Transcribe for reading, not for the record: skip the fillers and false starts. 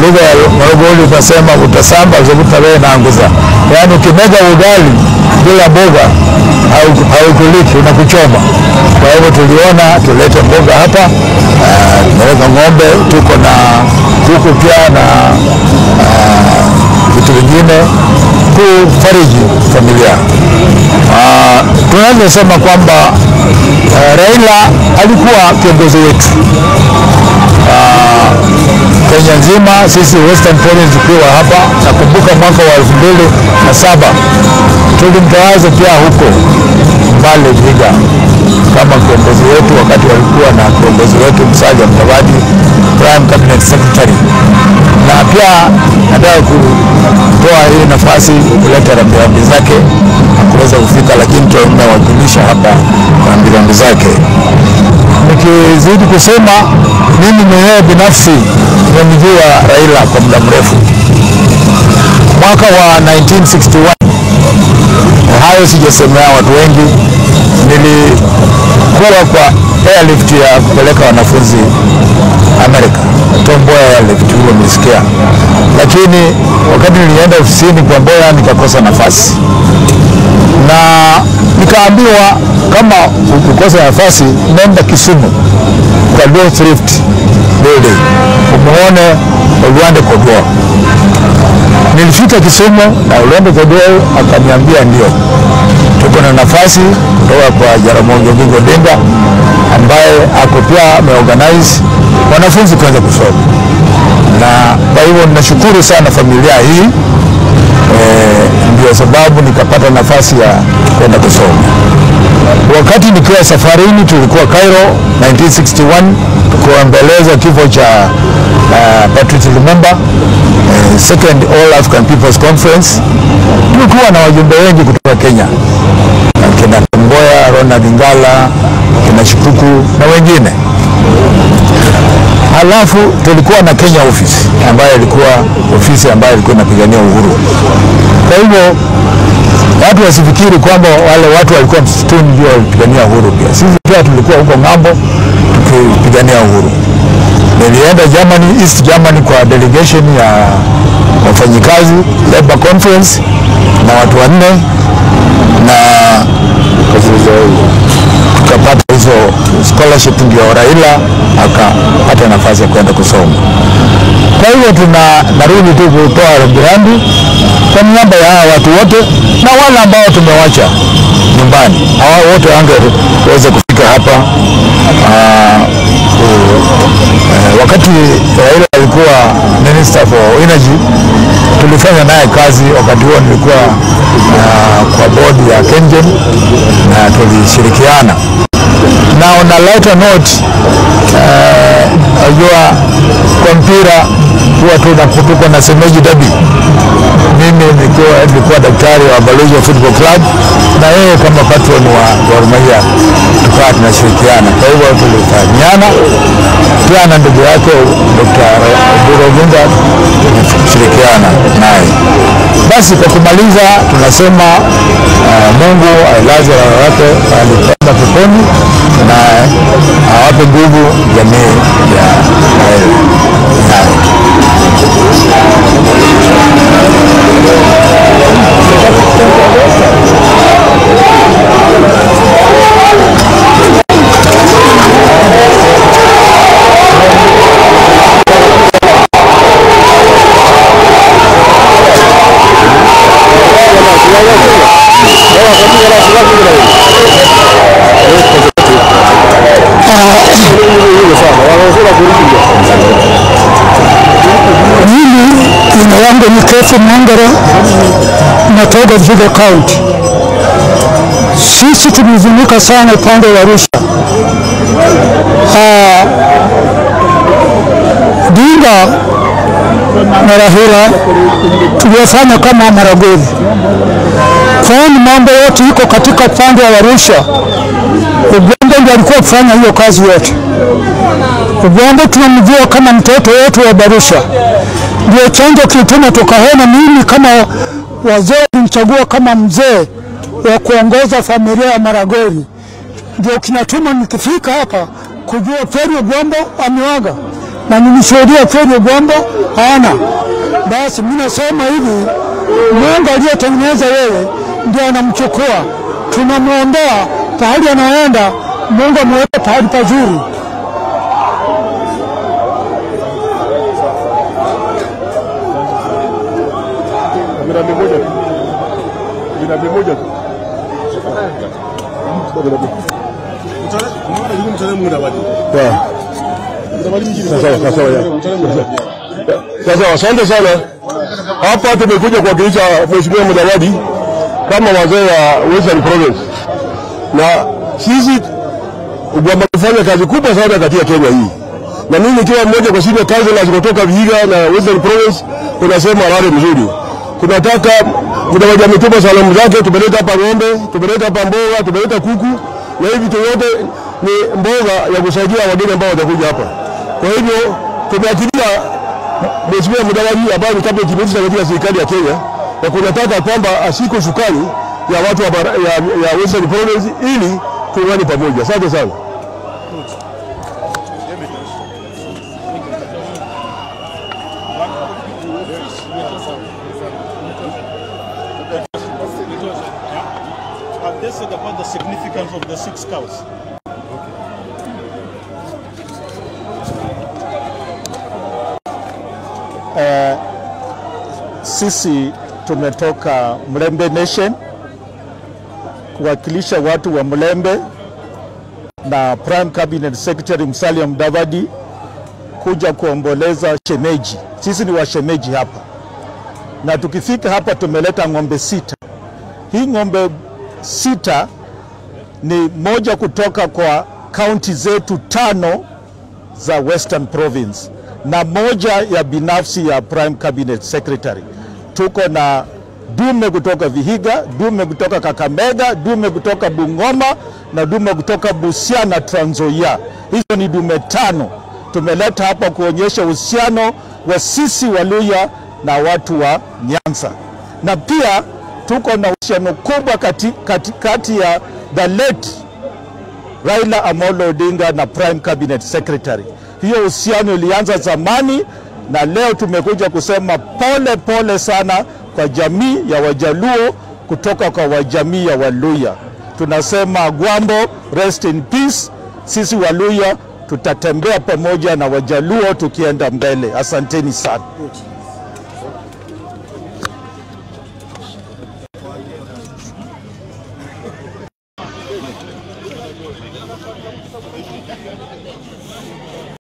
lugha ya Morogoro tunasema utasamba zokuta na anguza. Yaani ukimega ugali bila mboga haukuliki, unakuchoma. Kwa hivyo tuliona tulete mboga hapa, tunaweka ng'ombe, tuko na kuku pia na vitu vingine kufariji familia. Tunaweza sema kwamba Raila alikuwa kiongozi wetu. Kenya nzima, sisi Western Province tukiwa hapa, nakumbuka mwaka wa 2007 tulimtawaza pia huko Mbale Vihiga kama kiongozi wetu, wakati walikuwa na kiongozi wetu Musalia Mudavadi, Prime Cabinet Secretary. Na pia nataka kutoa hii nafasi kuleta rambirambi zake, hakuweza kufika lakini tunawakilisha hapa rambirambi zake. Nikizidi kusema, mimi mwenyewe binafsi nimemjua Raila kwa muda mrefu. Mwaka wa 1961, hayo sijasemea watu wengi, nilikuwa kwa airlift ya kupeleka wanafunzi Amerika, Tom Mboya airlift, huo mlisikia. Lakini wakati nilienda ofisini kwa Mboya nikakosa nafasi, na nikaambiwa kama ukikosa nafasi nenda Kisumu kwa Law Thrift Building umuone Olwande Kodwo. Nilifika Kisumu na Olwande Kodwo akaniambia ndio tuko na nafasi kutoka kwa Jaramogi Oginga Odinga ambaye ako pia ameorganize wanafunzi kuanza kusoma. Na kwa hivyo ninashukuru sana familia hii, ndio sababu nikapata nafasi ya kwenda kusoma. Wakati nikiwa safarini tulikuwa Cairo 1961 kuombeleza kifo cha Patrice Lumumba, Second All African People's Conference. Tulikuwa na wajumbe wengi kutoka Kenya, kina Mboya, Ronald Ngala, kina Shikuku na wengine. Halafu tulikuwa na Kenya Office ambayo ilikuwa ofisi ambayo ilikuwa inapigania uhuru. Kwa hivyo watu wasifikiri kwamba wale watu walikuwa msituni ndio walipigania uhuru pia. Sisi pia tulikuwa huko ng'ambo tukipigania uhuru. Nilienda Germany, East Germany kwa delegation ya wafanyikazi, Labor Conference na watu wanne, na tukapata hizo scholarship, ndio Raila akapata nafasi ya kwenda kusoma. Kwa hivyo narudi tu kutoa rambirambi kwa niaba ya watu wote na wale ambao tumewacha nyumbani. Hawa wote wangeweza kufika hapa. Wakati Raila alikuwa Minister for Energy, tulifanya naye kazi. Wakati huo nilikuwa kwa board ya KenGen na tulishirikiana. Na on a lighter note, ajua kwa mpira huwa tunakutuka na semeji dabi. Mimi nilikuwa daktari wa Balozi Football Club na yeye kama patron wa Gor Mahia, tukawa tunashirikiana. Kwa hivyo tulifanyana pia na ndugu yake Dr. Burogunga tulishirikiana naye. Basi kwa kumaliza tunasema Mungu ailaze roho yake alipenda peponi na awape nguvu jamii ya Raila. Mimi jina langu ni Kefu Mwangara, natoka Vihiga County. Sisi tumezunguka sana upande wa Arusha. Odinga na Raila tulifanya kama Maragoli. Kwani mambo yote iko katika upande wa Arusha. Ogongo ndiye alikuwa kufanya hiyo kazi yote. Ogongo tunamjua kama mtoto wetu wa Arusha. Ndio chanzo kilituma tukaona mimi kama wazee nimchagua kama mzee wa kuongoza familia ya Maragoli. Ndio kinatuma nikifika hapa kujua kweli Ogongo ameaga. na nilishuhudia Fred Ogwambo hana. Basi mimi nasema hivi, Mungu aliyetengeneza yeye ndio anamchukua. Tunamwombea pahali anaenda, Mungu amweke pahali pazuri. Sasa asante sana. Hapa tumekuja kuwakilisha Mheshimiwa Mudavadi kama wazee wa Western Province. Na sisi Ogwambo amefanya kazi kubwa sana katika Kenya hii. Na mimi nikiwa mmoja kwa senior councillors kutoka Vihiga na Western Province, tunasema habari mzuri. Tunataka Mudavadi ametupa salamu zake, tumeleta hapa ng'ombe, tumeleta hapa mboga, tumeleta kuku, na hivi vitu yote ni mboga ya kusaidia wageni ambao watakuja hapa. Kwa hivyo tumeakilia Mheshimiwa Mudavadi ambaye ni cabinet minister katika serikali ya Kenya, na kunataka kwamba ashike shukani ya watu ya Western Province ili tuungane pamoja. Asante sana. They said about the significance of the 6 cows. Sisi tumetoka Mlembe Nation kuwakilisha watu wa Mlembe na Prime Cabinet Secretary Musalia Mudavadi kuja kuomboleza shemeji. Sisi ni washemeji hapa, na tukifika hapa tumeleta ng'ombe 6. Hii ng'ombe 6 ni moja kutoka kwa county zetu 5 za Western Province na moja ya binafsi ya Prime Cabinet Secretary. Tuko na dume kutoka Vihiga, dume kutoka Kakamega, dume kutoka Bungoma na dume kutoka Busia na Trans Nzoia. Hizo ni dume 5 tumeleta hapa kuonyesha uhusiano wa sisi Waluhya na watu wa Nyanza. Na pia tuko na uhusiano kubwa kati ya the late Raila Amolo Odinga na Prime Cabinet Secretary. Hiyo uhusiano ilianza zamani, na leo tumekuja kusema pole pole sana kwa jamii ya Wajaluo kutoka kwa wajamii ya Waluhya. Tunasema Ogwambo, rest in peace. Sisi Waluhya tutatembea pamoja na Wajaluo tukienda mbele. Asanteni sana.